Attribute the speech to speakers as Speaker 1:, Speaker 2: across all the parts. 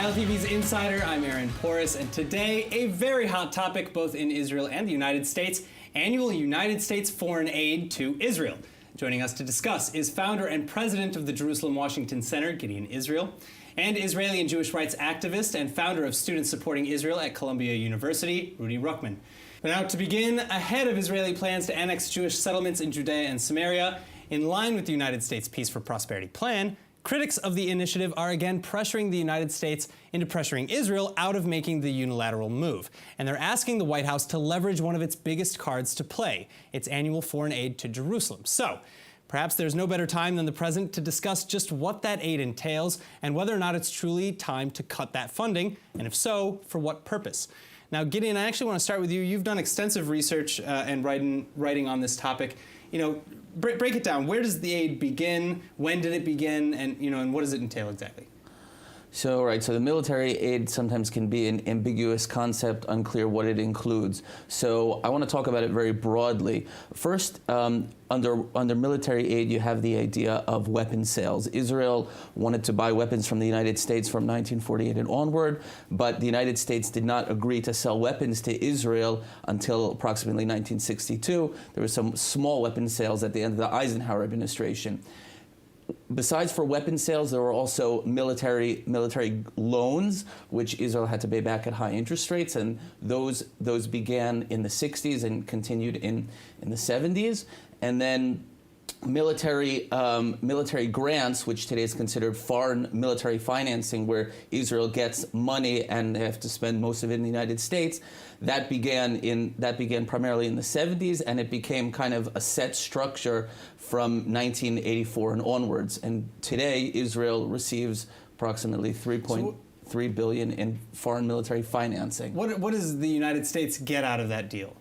Speaker 1: ILTV's Insider, I'm Aaron Porras, and today a very hot topic both in Israel and the United States, annual United States foreign aid to Israel. Joining us to discuss is founder and president of the Jerusalem Washington Center, Gideon Israel, and Israeli and Jewish rights activist and founder of Students Supporting Israel at Columbia University, Rudy Rochman. But now to begin, ahead of Israeli plans to annex Jewish settlements in Judea and Samaria, in line with the United States Peace for Prosperity plan, critics of the initiative are again pressuring the United States into pressuring Israel out of making the unilateral move. And they're asking the White House to leverage one of its biggest cards to play, its annual foreign aid to Jerusalem. So, perhaps there's no better time than the present to discuss just what that aid entails and whether or not it's truly time to cut that funding, and if so, for what purpose. Now, Gideon, I actually want to start with you. You've done extensive research and writing on this topic. Break it down. Where does the aid begin? When did it begin? And what does it entail exactly?
Speaker 2: So the military aid sometimes can be an ambiguous concept, unclear what it includes. So I want to talk about it very broadly. First, under military aid, you have the idea of weapon sales. Israel wanted to buy weapons from the United States from 1948 and onward, but the United States did not agree to sell weapons to Israel until approximately 1962. There were some small weapon sales at the end of the Eisenhower administration. Besides for weapon sales, there were also military loans, which Israel had to pay back at high interest rates, and those began in the 60s and continued in the 70s. And then military grants, which today is considered foreign military financing, where Israel gets money and they have to spend most of it in the United States. That began primarily in the 70s, and it became kind of a set structure from 1984 and onwards. And today, Israel receives approximately $3.3 billion in foreign military financing.
Speaker 1: What does the United States get out of that deal?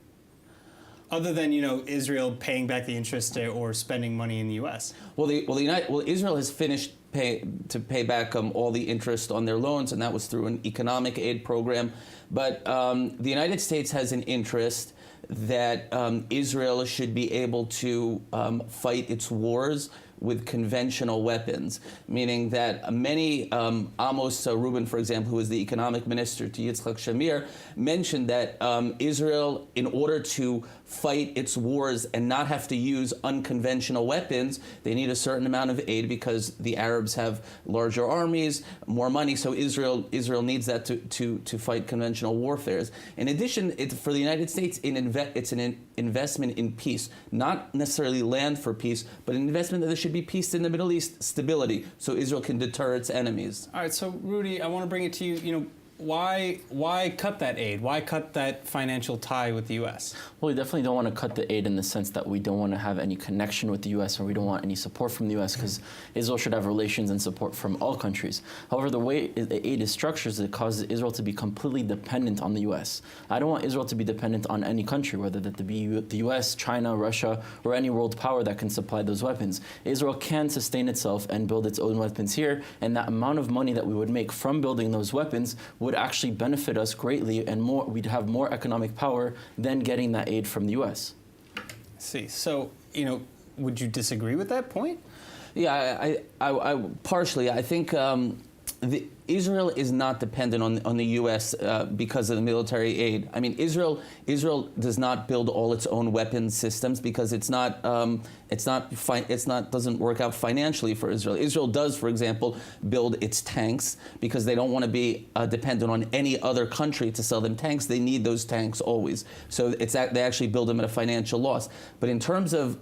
Speaker 1: Other than Israel paying back the interest or spending money in the U.S.
Speaker 2: Israel has finished to pay back all the interest on their loans, and that was through an economic aid program. But the United States has an interest that Israel should be able to fight its wars with conventional weapons, meaning that many, Amos Rubin, for example, who is the economic minister to Yitzhak Shamir, mentioned that Israel, in order to fight its wars and not have to use unconventional weapons, they need a certain amount of aid because the Arabs have larger armies, more money, so Israel needs that to fight conventional warfare. In addition, for the United States, it's an investment in peace, not necessarily land for peace, but an investment that there should be peace in the Middle East, stability, so Israel can deter its enemies.
Speaker 1: All right, so Rudy, I want to bring it to you. Why cut that aid? Why cut that financial tie with the U.S.?
Speaker 3: Well, we definitely don't want to cut the aid in the sense that we don't want to have any connection with the U.S. or we don't want any support from the U.S. because Israel should have relations and support from all countries. However, the way the aid is structured, it causes Israel to be completely dependent on the U.S. I don't want Israel to be dependent on any country, whether that be the U.S., China, Russia, or any world power that can supply those weapons. Israel can sustain itself and build its own weapons here, and that amount of money that we would make from building those weapons would actually benefit us greatly, and we'd have more economic power than getting that aid from the U.S.
Speaker 1: I see. So, would you disagree with that point?
Speaker 2: Yeah, I partially. I think Israel is not dependent on the U.S. Because of the military aid. I mean, Israel does not build all its own weapons systems because it doesn't work out financially for Israel. Israel does, for example, build its tanks because they don't want to be dependent on any other country to sell them tanks. They need those tanks always. So they actually build them at a financial loss. But in terms of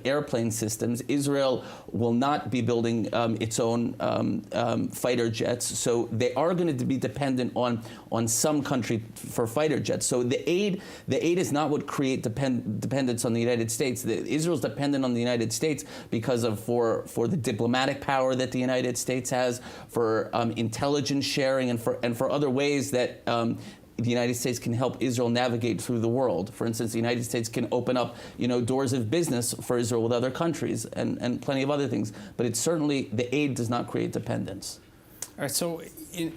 Speaker 2: airplane systems, Israel will not be building its own fighter jets. So they are going to be dependent on some country for fighter jets. So the aid is not what create dependence on the United States. Israel's dependent on the United States because of for the diplomatic power that the United States has, for intelligence sharing, and for other ways that the United States can help Israel navigate through the world. For instance, the United States can open up, doors of business for Israel with other countries and plenty of other things. But it's certainly, the aid does not create dependence.
Speaker 1: All right, so,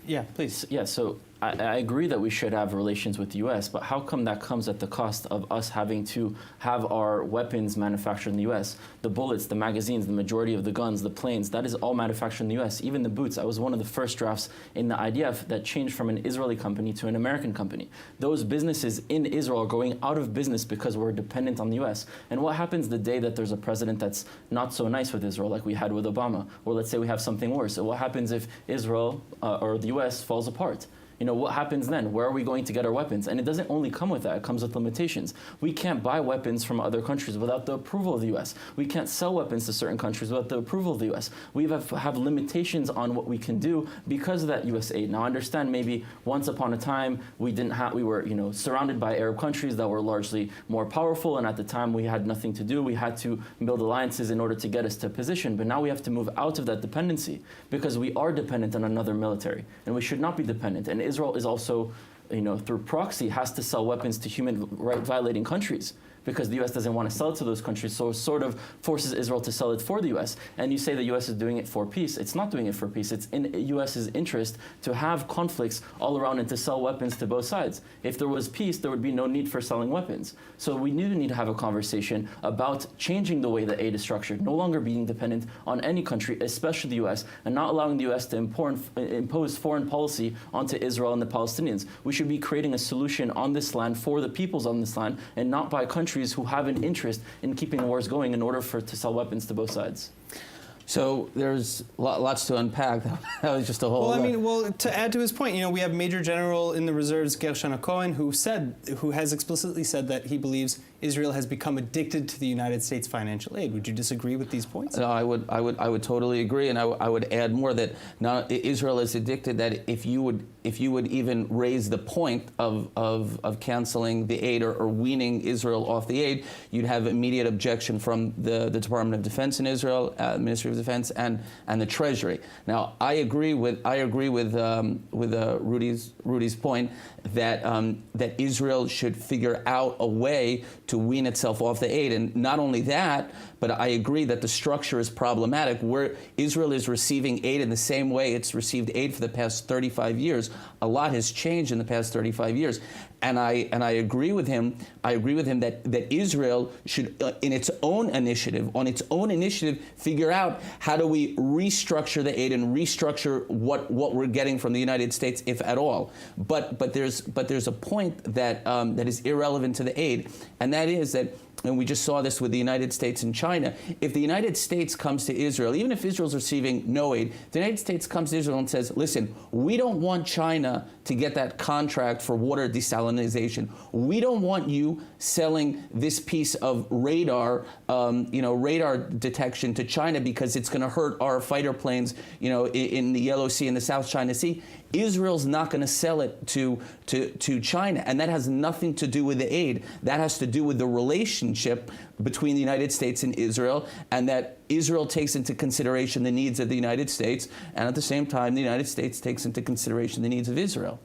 Speaker 1: yeah, please.
Speaker 3: Yeah, so I agree that we should have relations with the U.S., but how come that comes at the cost of us having to have our weapons manufactured in the U.S.? The bullets, the magazines, the majority of the guns, the planes, that is all manufactured in the U.S. Even the boots. I was one of the first drafts in the IDF that changed from an Israeli company to an American company. Those businesses in Israel are going out of business because we're dependent on the U.S. And what happens the day that there's a president that's not so nice with Israel, like we had with Obama? Or let's say we have something worse. So what happens if Israel or the U.S. falls apart? You know, what happens then? Where are we going to get our weapons? And it doesn't only come with that, it comes with limitations. We can't buy weapons from other countries without the approval of the U.S. We can't sell weapons to certain countries without the approval of the U.S. We have limitations on what we can do because of that U.S. aid. Now, I understand maybe once upon a time we were, you know, surrounded by Arab countries that were largely more powerful, and at the time we had nothing to do. We had to build alliances in order to get us to a position, but now we have to move out of that dependency because we are dependent on another military, and we should not be dependent. And Israel is also, you know, through proxy, has to sell weapons to human right violating countries because the U.S. doesn't want to sell it to those countries, so it sort of forces Israel to sell it for the U.S. And you say the U.S. is doing it for peace. It's not doing it for peace. It's in the U.S.'s interest to have conflicts all around and to sell weapons to both sides. If there was peace, there would be no need for selling weapons. So we need to have a conversation about changing the way that aid is structured, no longer being dependent on any country, especially the U.S., and not allowing the U.S. to impose foreign policy onto Israel and the Palestinians. We should be creating a solution on this land for the peoples on this land and not by countries who have an interest in keeping wars going in order to sell weapons to both sides.
Speaker 2: So there's lots to unpack. That was just a whole.
Speaker 1: Well, I mean, to add to his point, you know, we have Major General in the reserves Gershon Cohen, who has explicitly said that he believes Israel has become addicted to the United States financial aid. Would you disagree with these points?
Speaker 2: No, I would totally agree, and I would add more that now Israel is addicted. That if you would even raise the point of canceling the aid or weaning Israel off the aid, you'd have immediate objection from the Department of Defense in Israel, Ministry of Defense, and the Treasury. Now, I agree with Rudy's point that Israel should figure out a way to wean itself off the aid, and not only that, but I agree that the structure is problematic. Where Israel is receiving aid in the same way it's received aid for the past 35 years, a lot has changed in the past 35 years, and I agree with him. I agree with him that Israel should, on its own initiative, figure out how do we restructure the aid and restructure what we're getting from the United States, if at all. But there's a point that is irrelevant to the aid, and that is that. And we just saw this with the United States and China. If the United States comes to Israel, even if Israel's receiving no aid, the United States comes to Israel and says, listen, we don't want China to get that contract for water desalination. We don't want you selling this piece of radar, radar detection to China because it's going to hurt our fighter planes, in the Yellow Sea and the South China Sea. Israel's not going to sell it to China, and that has nothing to do with the aid. That has to do with the relationship between the United States and Israel, and that Israel takes into consideration the needs of the United States, and at the same time, the United States takes into consideration the needs of Israel.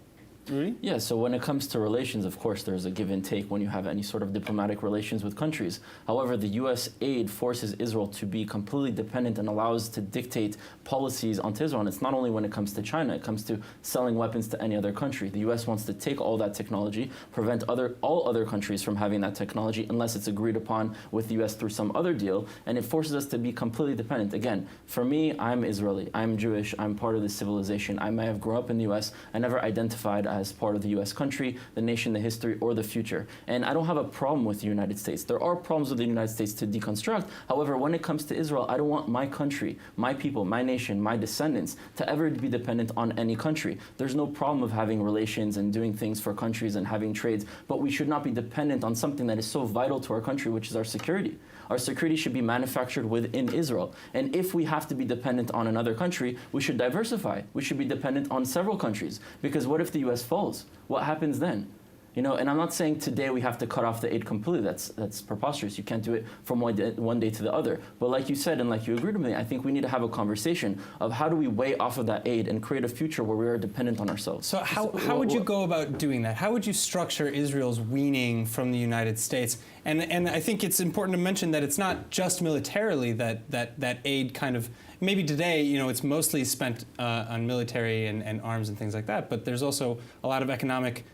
Speaker 1: Rudy?
Speaker 3: Yeah, so when it comes to relations, of course, there's a give and take when you have any sort of diplomatic relations with countries. However, the U.S. aid forces Israel to be completely dependent and allows to dictate policies onto Israel. And it's not only when it comes to China, it comes to selling weapons to any other country. The U.S. wants to take all that technology, prevent all other countries from having that technology unless it's agreed upon with the U.S. through some other deal, and it forces us to be completely dependent. Again, for me, I'm Israeli, I'm Jewish, I'm part of this civilization. I may have grown up in the U.S., I never identified as part of the U.S. country, the nation, the history, or the future. And I don't have a problem with the United States. There are problems with the United States to deconstruct. However, when it comes to Israel, I don't want my country, my people, my nation, my descendants to ever be dependent on any country. There's no problem of having relations and doing things for countries and having trades, but we should not be dependent on something that is so vital to our country, which is our security. Our security should be manufactured within Israel. And if we have to be dependent on another country, we should diversify. We should be dependent on several countries. Because what if the U.S. falls? What happens then? And I'm not saying today we have to cut off the aid completely. That's preposterous. You can't do it from one day to the other. But like you said, and like you agreed with me, I think we need to have a conversation of how do we weigh off of that aid and create a future where we are dependent on ourselves.
Speaker 1: So how would you go about doing that? How would you structure Israel's weaning from the United States? And I think it's important to mention that it's not just militarily that aid kind of, maybe today, it's mostly spent on military and arms and things like that, but there's also a lot of economic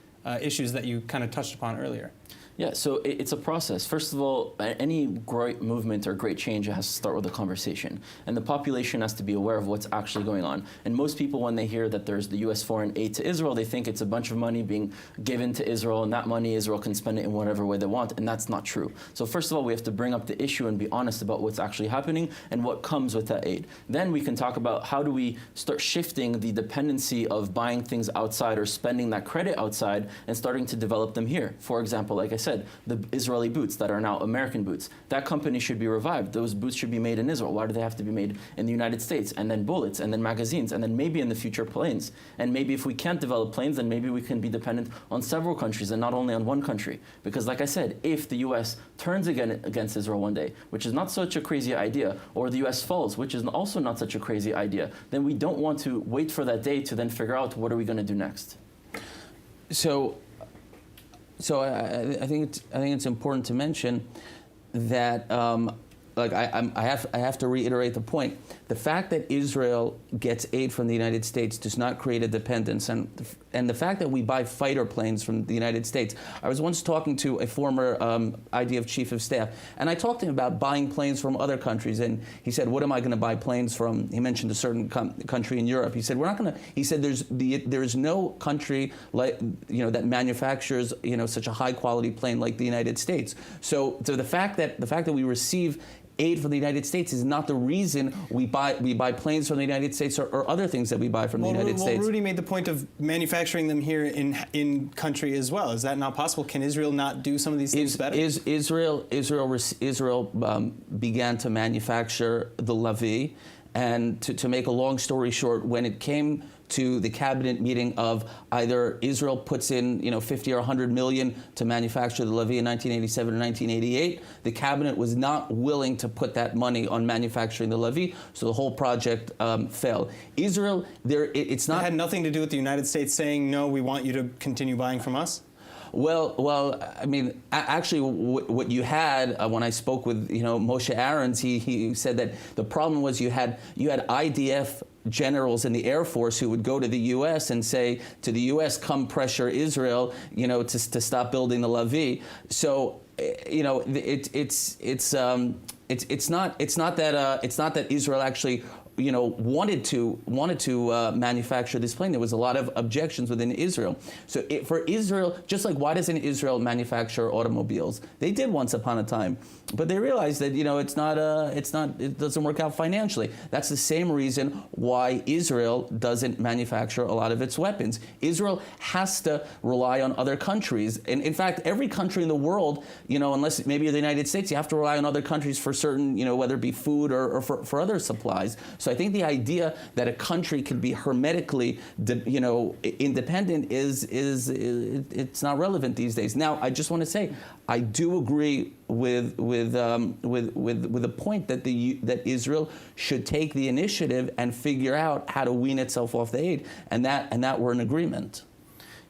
Speaker 1: issues that you kind of touched upon earlier.
Speaker 3: Yeah, so it's a process. First of all, any great movement or great change has to start with a conversation. And the population has to be aware of what's actually going on. And most people, when they hear that there's the U.S. foreign aid to Israel, they think it's a bunch of money being given to Israel, and that money Israel can spend it in whatever way they want, and that's not true. So first of all, we have to bring up the issue and be honest about what's actually happening and what comes with that aid. Then we can talk about how do we start shifting the dependency of buying things outside or spending that credit outside and starting to develop them here. For example, like I said, the Israeli boots that are now American boots. That company should be revived. Those boots should be made in Israel. Why do they have to be made in the United States? And then bullets, and then magazines, and then maybe in the future planes. And maybe if we can't develop planes, then maybe we can be dependent on several countries and not only on one country. Because like I said, if the US turns again against Israel one day, which is not such a crazy idea, or the US falls, which is also not such a crazy idea, then we don't want to wait for that day to then figure out what are we going to do next.
Speaker 2: So I think it's important to mention that I have to reiterate the point. The fact that Israel gets aid from the United States does not create a dependence, and the fact that we buy fighter planes from the United States. I was once talking to a former IDF chief of staff, and I talked to him about buying planes from other countries, and he said, "What am I going to buy planes from?" He mentioned a certain country in Europe. He said, "We're not going to." He said, "There's no country like that manufactures such a high quality plane like the United States." So the fact that we receive aid from the United States is not the reason we buy planes from the United States or other things that we buy from the United States.
Speaker 1: Rudy made the point of manufacturing them here in country as well. Is that not possible? Can Israel not do some of these things better?
Speaker 2: Israel began to manufacture the Lavi, and to make a long story short, when it came to the cabinet meeting of either Israel puts in 50 or 100 million to manufacture the Lavi in 1987 or 1988, the cabinet was not willing to put that money on manufacturing the Lavi, so the whole project failed. Israel, it's not.
Speaker 1: It had nothing to do with the United States saying, no, we want you to continue buying from us?
Speaker 2: Well, I mean, actually, what you had when I spoke with Moshe Aarons, he said that the problem was you had IDF generals in the Air Force who would go to the U.S. and say to the U.S., "Come pressure Israel, to stop building the Lavi." So it's not that Israel actually wanted to manufacture this plane. There was a lot of objections within Israel. So for Israel, just like why doesn't Israel manufacture automobiles? They did once upon a time, but they realized that it doesn't work out financially. That's the same reason why Israel doesn't manufacture a lot of its weapons. Israel has to rely on other countries, and in fact, every country in the world, unless maybe the United States, you have to rely on other countries for certain, whether it be food or for other supplies. So I think the idea that a country can be hermetically, independent it's not relevant these days. Now, I just want to say, I do agree with the point that Israel should take the initiative and figure out how to wean itself off the aid, and that we're in agreement.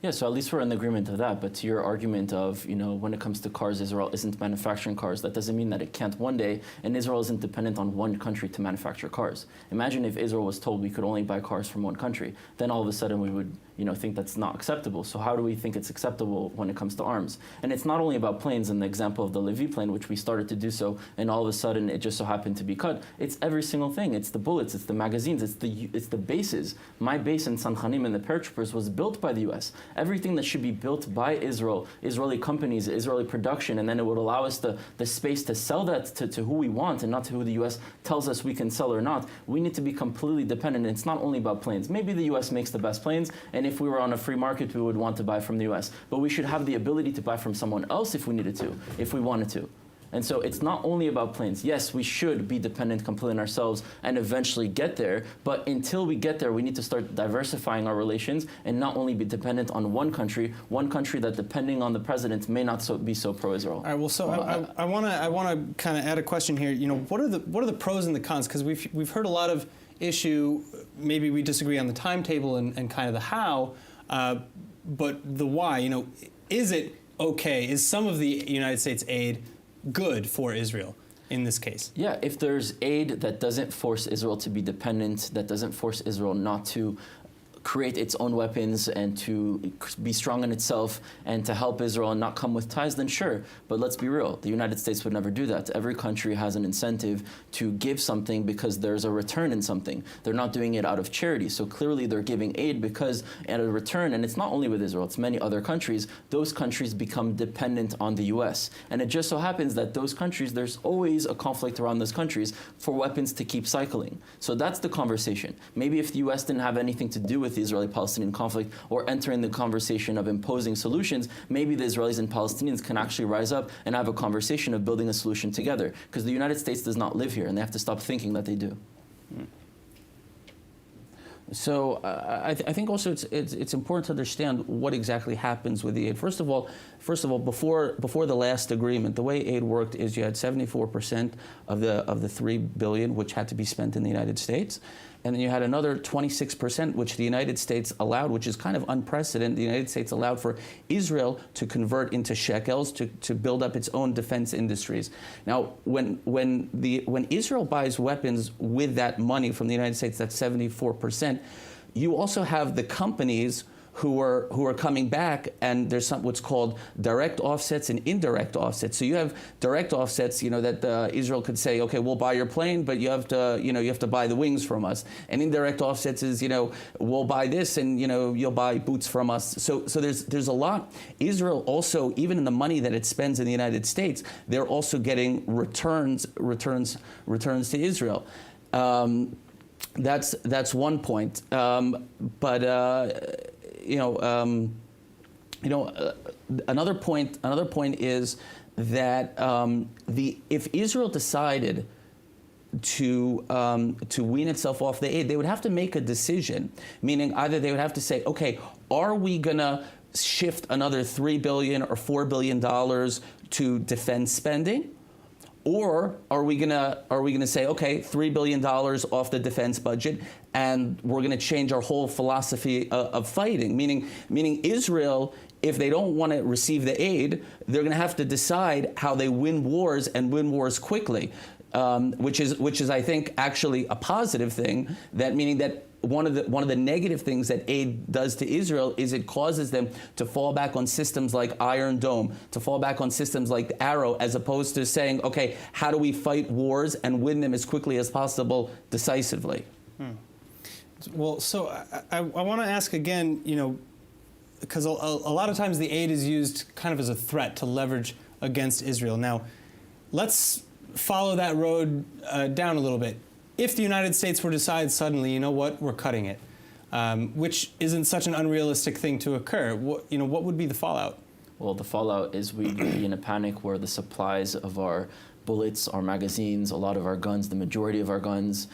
Speaker 3: Yeah, so at least we're in agreement of that. But to your argument of, when it comes to cars, Israel isn't manufacturing cars, that doesn't mean that it can't one day, and Israel isn't dependent on one country to manufacture cars. Imagine if Israel was told we could only buy cars from one country. Then all of a sudden we would, think that's not acceptable. So how do we think it's acceptable when it comes to arms? And it's not only about planes. In the example of the Levi plane, which we started to do so, and all of a sudden it just so happened to be cut. It's every single thing. It's the bullets, it's the magazines, it's the bases. My base in Sanchanim and the paratroopers was built by the U.S. Everything that should be built by Israel, Israeli companies, Israeli production, and then it would allow us the space to sell that to who we want and not to who the U.S. tells us we can sell or not. We need to be completely dependent. It's not only about planes. Maybe the U.S. makes the best planes, and if we were on a free market, we would want to buy from the U.S. But we should have the ability to buy from someone else if we needed to, if we wanted to. And so it's not only about planes. Yes, we should be dependent completely on ourselves and eventually get there, but until we get there, we need to start diversifying our relations and not only be dependent on one country that, depending on the president, may not be so pro-Israel.
Speaker 1: All right. Well, so I want to kind of add a question here. You know, what are the pros and the cons? Because we've heard a lot of issue. Maybe we disagree on the timetable and kind of the how, but the why. You know, is it okay? Is some of the United States aid good for Israel in this case?
Speaker 3: Yeah, if there's aid that doesn't force Israel to be dependent, that doesn't force Israel not to create its own weapons and to be strong in itself and to help Israel and not come with ties, then sure. But let's be real, the United States would never do that. Every country has an incentive to give something because there's a return in something. They're not doing it out of charity. So clearly they're giving aid because at a return, and it's not only with Israel, it's many other countries, those countries become dependent on the US. And it just so happens that those countries, there's always a conflict around those countries for weapons to keep cycling. So that's the conversation. Maybe if the US didn't have anything to do with the Israeli-Palestinian conflict or entering the conversation of imposing solutions, maybe the Israelis and Palestinians can actually rise up and have a conversation of building a solution together. Because the United States does not live here, and they have to stop thinking that they do.
Speaker 2: So I think also it's important to understand what exactly happens with the aid. First of all, before the last agreement, the way aid worked is you had 74% of the $3 billion which had to be spent in the United States, and then you had another 26% which the United States allowed, which is kind of unprecedented. The United States allowed for Israel to convert into shekels to build up its own defense industries. Now, when Israel buys weapons with that money from the United States, that's 74%. You also have the companies who are coming back, and there's what's called direct offsets and indirect offsets. So you have direct offsets, that Israel could say, okay, we'll buy your plane, but you have to buy the wings from us. And indirect offsets is, we'll buy this, and you'll buy boots from us. So there's a lot. Israel also, even in the money that it spends in the United States, they're also getting returns to Israel. That's one point. Another point is that if Israel decided to wean itself off the aid, they would have to make a decision, meaning either they would have to say, okay, are we gonna shift another $3 billion or $4 billion to defense spending? Or are we gonna say, okay, $3 billion off the defense budget, and we're gonna change our whole philosophy of fighting? Meaning Israel, if they don't want to receive the aid, they're gonna have to decide how they win wars and win wars quickly, which is I think actually a positive thing. Meaning that one of the negative things that aid does to Israel is it causes them to fall back on systems like Iron Dome, to fall back on systems like Arrow, as opposed to saying, okay, how do we fight wars and win them as quickly as possible, decisively?
Speaker 1: Well, so I want to ask again, because a lot of times the aid is used kind of as a threat to leverage against Israel. Now, let's follow that road down a little bit. If the United States were to decide suddenly, you know what, we're cutting it, which isn't such an unrealistic thing to occur, what would be the fallout?
Speaker 3: Well, the fallout is we'd be in a panic where the supplies of our bullets, our magazines, a lot of our guns, the majority of our guns,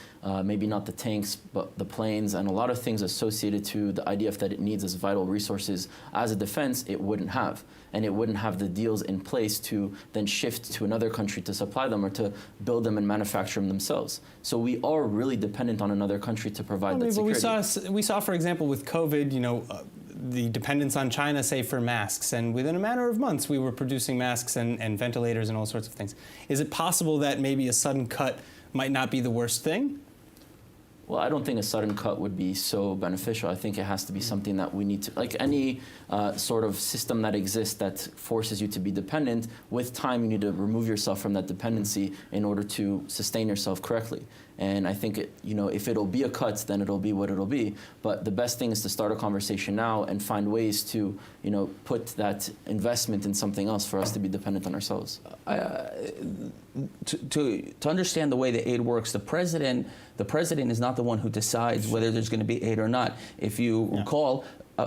Speaker 3: maybe not the tanks, but the planes, and a lot of things associated to the IDF that it needs as vital resources as a defense, it wouldn't have. And it wouldn't have the deals in place to then shift to another country to supply them or to build them and manufacture them themselves. So we are really dependent on another country to provide that security.
Speaker 1: But we saw, for example, with COVID, the dependence on China, say, for masks. And within a matter of months, we were producing masks and ventilators and all sorts of things. Is it possible that maybe a sudden cut might not be the worst thing?
Speaker 3: Well, I don't think a sudden cut would be so beneficial. I think it has to be something that we need to, like any sort of system that exists that forces you to be dependent, with time you need to remove yourself from that dependency in order to sustain yourself correctly. And I think, if it'll be a cut, then it'll be what it'll be. But the best thing is to start a conversation now and find ways to, put that investment in something else for us to be dependent on ourselves.
Speaker 2: To understand the way the aid works, the president is not the one who decides whether there's going to be aid or not. If you recall,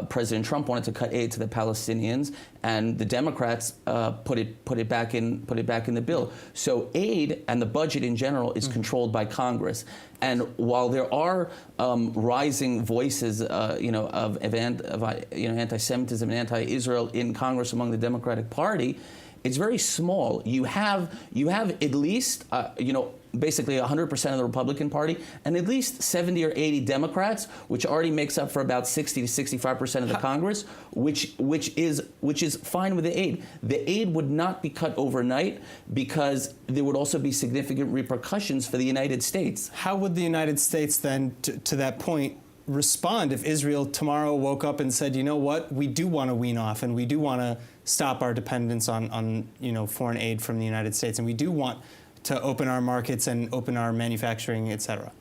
Speaker 2: President Trump wanted to cut aid to the Palestinians, and the Democrats put it back in the bill. So aid and the budget in general is controlled by Congress. And while there are rising voices, of anti-Semitism and anti-Israel in Congress among the Democratic Party, it's very small. You have at least basically 100% of the Republican Party and at least 70 or 80 Democrats, which already makes up for about 60 to 65% of the Congress, which is fine with the aid. The aid would not be cut overnight because there would also be significant repercussions for the United States.
Speaker 1: How would the United States then, to that point, respond if Israel tomorrow woke up and said, you know what, we do want to wean off and we do want to stop our dependence on foreign aid from the United States, and we do want to open our markets and open our manufacturing, et cetera?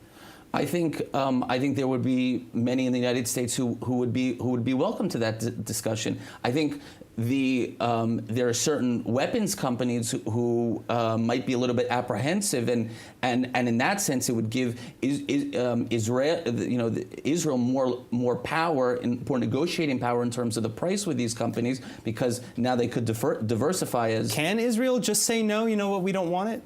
Speaker 2: I think there would be many in the United States who would be welcome to that discussion. I think there are certain weapons companies who might be a little bit apprehensive, and in that sense, it would give Israel more power and more negotiating power in terms of the price with these companies, because now they could diversify.
Speaker 1: Can Israel just say no? You know what? We don't want it.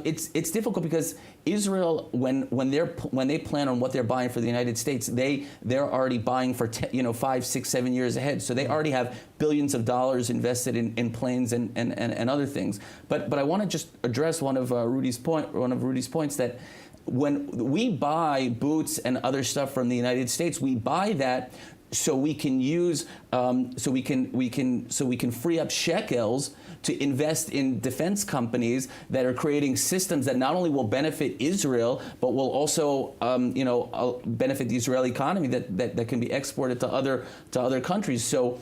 Speaker 2: It's difficult because Israel, when they plan on what they're buying for the United States, they're already buying for 5, 6, 7 years ahead. So they already have billions of dollars invested in planes and other things. But I want to just address one of Rudy's points, that when we buy boots and other stuff from the United States, we buy that so we can use so we can free up shekels to invest in defense companies that are creating systems that not only will benefit Israel, but will also benefit the Israeli economy that can be exported to other countries. So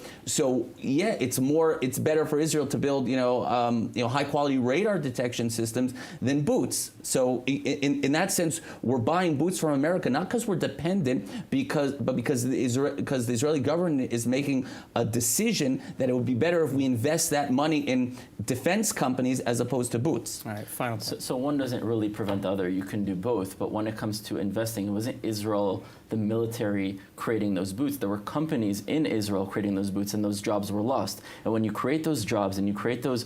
Speaker 2: yeah, it's better for Israel to build high quality radar detection systems than boots. So in that sense, we're buying boots from America not because we're dependent, but because the Israeli government is making a decision that it would be better if we invest that money in defense companies as opposed to boots.
Speaker 1: All right, final point.
Speaker 3: So one doesn't really prevent the other. You can do both. But when it comes to investing, it wasn't Israel, the military, creating those boots. There were companies in Israel creating those boots, and those jobs were lost. And when you create those jobs and you create those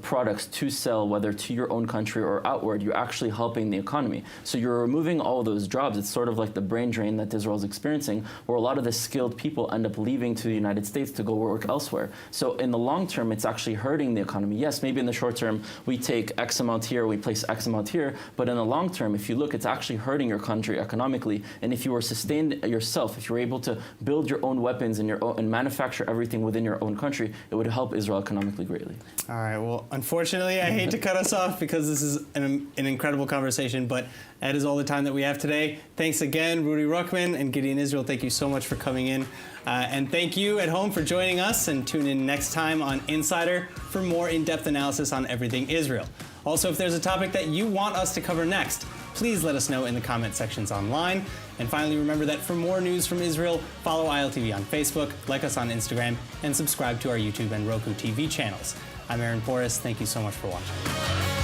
Speaker 3: products to sell, whether to your own country or outward, you're actually helping the economy. So you're removing all of those jobs. It's sort of like the brain drain that Israel is experiencing, where a lot of the skilled people end up leaving to the United States to go work elsewhere. So in the long term, it's actually hurting the economy. Yes, maybe in the short term, we take X amount here, we place X amount here, but in the long term, if you look, it's actually hurting your country economically. And if you were sustained yourself, if you were able to build your own weapons and manufacture everything within your own country, it would help Israel economically greatly.
Speaker 1: All right, well, unfortunately, I hate to cut us off because this is an incredible conversation, but that is all the time that we have today. Thanks again, Rudy Rochman and Gideon Israel. Thank you so much for coming in. And thank you at home for joining us, and tune in next time on Insider for more in-depth analysis on everything Israel. Also, if there's a topic that you want us to cover next, please let us know in the comment sections online. And finally, remember that for more news from Israel, follow ILTV on Facebook, like us on Instagram, and subscribe to our YouTube and Roku TV channels. I'm Aaron Porras. Thank you so much for watching.